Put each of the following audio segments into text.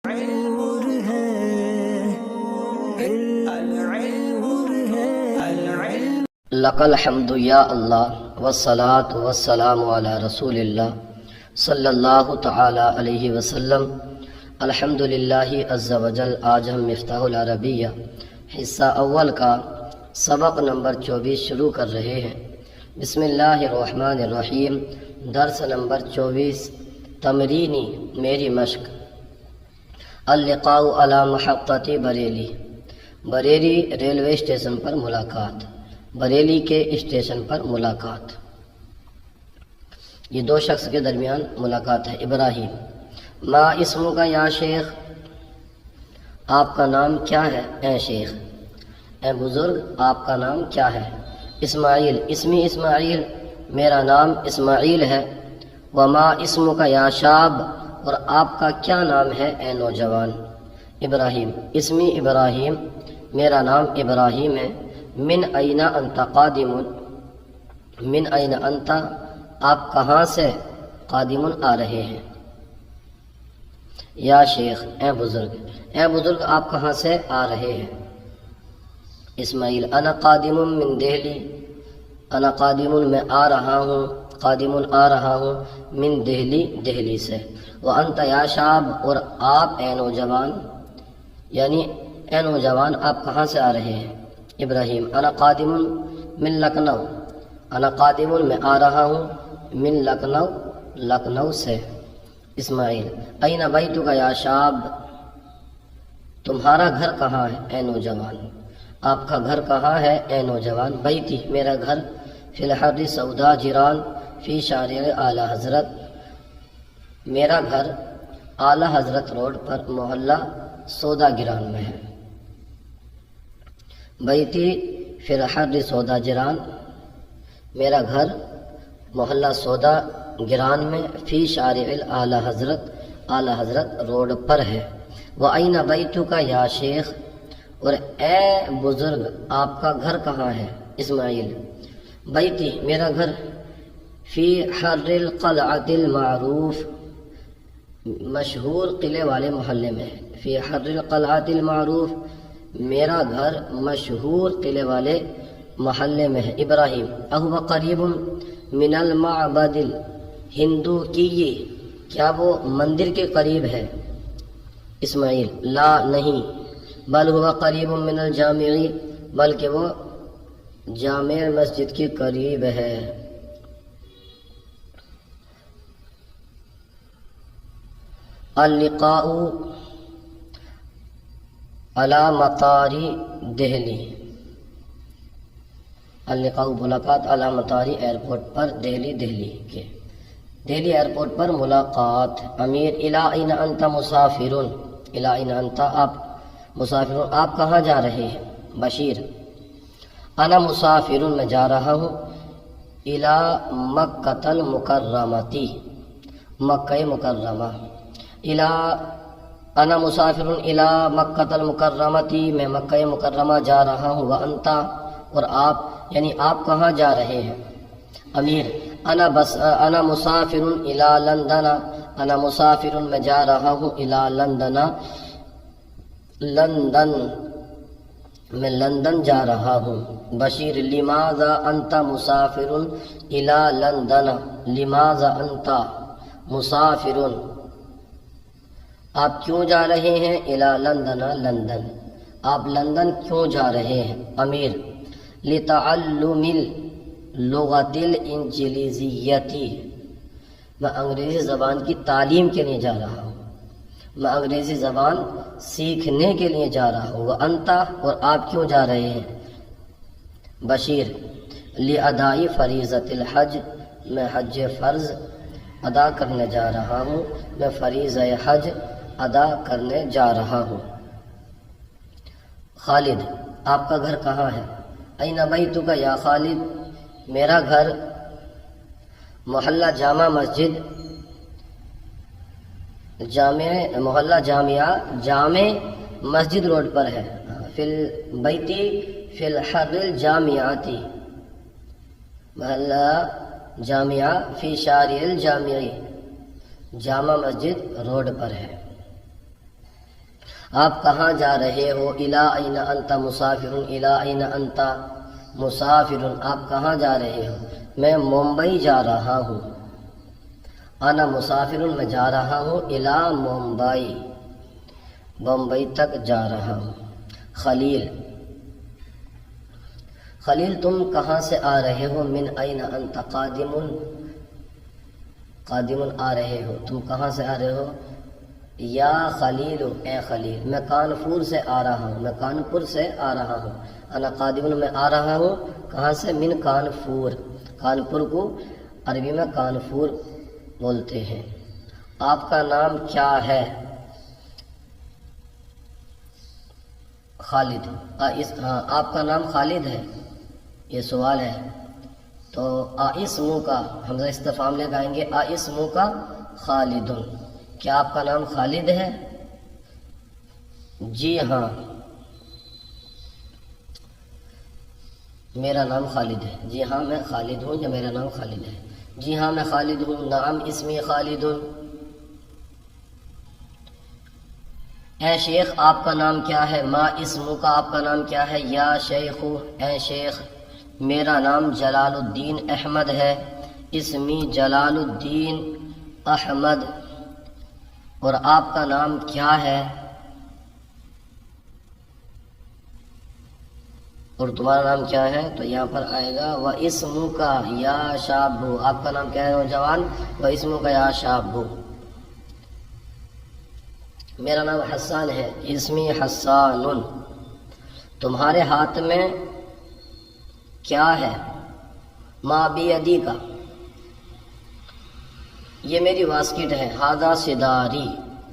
نور ہے نور ہے لک الحمد یا اللہ والصلاة والسلام علی رسول اللہ صلی اللہ تعالی علیہ وسلم۔ الحمدللہ عز وجل۔ آج ہم مفتاح العربیہ حصہ اول کا سبق نمبر 24 شروع کر رہے ہیں۔ بسم اللہ الرحمن الرحیم۔ درس نمبر 24، تمرینی میری مشق۔ اللقاء علی محطۃ بریلی، بریلی ریلوے اسٹیشن پر ملاقات، بریلی کے اسٹیشن پر ملاقات۔ یہ دو شخص کے درمیان ملاقات ہے۔ ابراہیم: ما اسم کا یا شیخ، آپ کا نام کیا ہے اے شیخ، اے بزرگ آپ کا نام کیا ہے۔ اسماعیل: اسمی اسماعیل، میرا نام اسماعیل ہے۔ وما اسم کا یا شاب، اور آپ کا کیا نام ہے اے نوجوان۔ ابراہیم: اسمی ابراہیم، میرا نام ابراہیم ہے۔ من این انت قادم، من این انت، آپ کہاں سے قادم آ رہے ہیں۔ یا شیخ، اے بزرگ، اے بزرگ آپ کہاں سے آ رہے ہیں۔ اسماعیل: انا قادم من دہلی، انا قادم میں آ رہا ہوں، قادم آ رہا ہوں، من دہلی دہلی سے۔ وانت یا شاب، اور آپ اے نوجوان، یعنی اے نوجوان آپ کہاں سے آ رہے ہیں۔ ابراہیم: انا قادم من لکھنؤ، انا قادم میں آ رہا ہوں، من لکھنؤ لکھنؤ سے۔ اسماعیل: این بیتک یا شاب، تمہارا گھر کہاں ہے اے نوجوان، آپ کا گھر کہاں ہے اے نوجوان۔ بیتی، میرا گھر، فی الحر سودا جیران، فی شارع اعلی حضرت، میرا گھر اعلی حضرت روڈ پر محلہ سودا گران میں ہے۔ بیتی فی الحر سودا جیران، میرا گھر محلہ سودا گران میں، فی شارع اعلی حضرت، اعلی حضرت روڈ پر ہے۔ وَأَيْنَ بَيْتُكَ یا شیخ، اور اے بزرگ آپ کا گھر کہاں ہے۔ اسماعیل: بیتی، میرا گھر، فی حر القلعۃ المعروف، مشہور قلعے والے محلے میں ہے۔ فی حر القلعۃ المعروف، میرا گھر مشہور قلعے والے محلے میں ہے۔ ابراہیم: اہو قریب من المعبد الہندوکی، کیا وہ مندر کے قریب ہے۔ اسماعیل: لا نہیں، بل ہوا قریب من الجامع، بلکہ وہ جامع مسجد کے قریب ہے۔ اللقاء علی مطار دہلی، اللقاء ملاقات، علی مطار ایئرپورٹ پر، دہلی دہلی کے، دہلی ایئرپورٹ پر ملاقات۔ امیر: الی این انت مسافر، الی این انت آپ مسافر، آپ کہاں جا رہے ہیں۔ بشیر: انا مسافر، میں جا رہا ہوں، الی مکۃ المکرمۃ، مکہ مکرمہ۔ انا مسافر الی مکۃ المکرمۃ، میں مکہ مکرمہ جا رہا ہوں۔ وانت، اور آپ، یعنی آپ کہاں جا رہے ہیں۔ امیر: انا مسافر الی لندن، انا مسافر میں جا رہا ہوں، الی لندن، لندن میں لندن جا رہا ہوں۔ بشیر: لماذا انت مسافر الی لندن، لماذا انت مسافر، آپ کیوں جا رہے ہیں، الی لندن، لندن، آپ لندن کیوں جا رہے ہیں۔ امیر: لتعلم اللغۃ الانجلیزیۃ، میں انگریزی زبان کی تعلیم کے لیے جا رہا ہوں، میں انگریزی زبان سیکھنے کے لیے جا رہا ہوں۔ وانت، اور آپ کیوں جا رہے ہیں۔ بشیر: لادائی فریضۃ الحج، میں حج فرض ادا کرنے جا رہا ہوں، میں فریضہ حج ادا کرنے جا رہا ہوں۔ خالد: آپ کا گھر کہاں ہے۔ این بیتک یا خالد، میرا گھر محلہ جامع مسجد، محلہ جامعہ، جامع مسجد روڈ پر ہے۔ فی البیتی فی الحر الجامعۃ، محلہ جامعہ، فی شارع الجامع، جامع مسجد روڈ پر ہے۔ آپ کہاں جا رہے ہو؟ الا این انت مسافر، الا این انت مسافر، آپ کہاں جا رہے ہو؟ میں ممبئی جا رہا ہوں، انا مسافر، میں جا رہا ہوں، الا ممبئی، بمبئی تک جا رہا ہوں۔ خلیل، خلیل تم کہاں سے آ رہے ہو؟ من این انت قادم، قادم آ رہے ہو، تم کہاں سے آ رہے ہو؟ یا خلیل، اے خلیل، میں کانپور سے آ رہا ہوں، میں کانپور سے آ رہا ہوں، انا قادم، میں آ رہا ہوں، کہاں سے؟ من کانپور، کانپور کو عربی میں کانپور بولتے ہیں۔ آپ کا نام کیا ہے؟ خالد، آپ کا نام خالد ہے، یہ سوال ہے، تو اسمو کا حمزہ استفہام لے آئیں گے، اسمو کا خالد، کیا آپ کا نام خالد ہے؟ جی ہاں میرا نام خالد ہے، جی ہاں میں خالد ہوں، یا میرا نام خالد ہے؟ جی ہاں میں خالد ہوں، نعم اسمی خالد۔ اے شیخ آپ کا نام کیا ہے؟ ما اسمو کا، آپ کا نام کیا ہے؟ یا شیخ، اے شیخ، میرا نام جلال الدین احمد ہے، اسمی جلال الدین احمد، اور آپ کا نام کیا ہے؟ اور تمہارا نام کیا ہے؟ تو یہاں پر آئے گا و اسمو کا یا شابو، آپ کا نام کیا ہے نوجوان؟ و اسمو کا یا شابو، میرا نام حسان ہے، اسمی حسان، تمہارے ہاتھ میں کیا ہے؟ ما بیدی کا، یہ میری واسکٹ ہے، ہاذا سداری،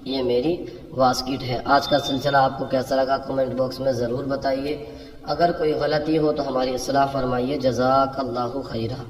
یہ میری واسکٹ ہے۔ آج کا سلسلہ آپ کو کیسا لگا کمنٹ باکس میں ضرور بتائیے، اگر کوئی غلطی ہو تو ہماری اصلاح فرمائیے۔ جزاک اللہ خیرہ۔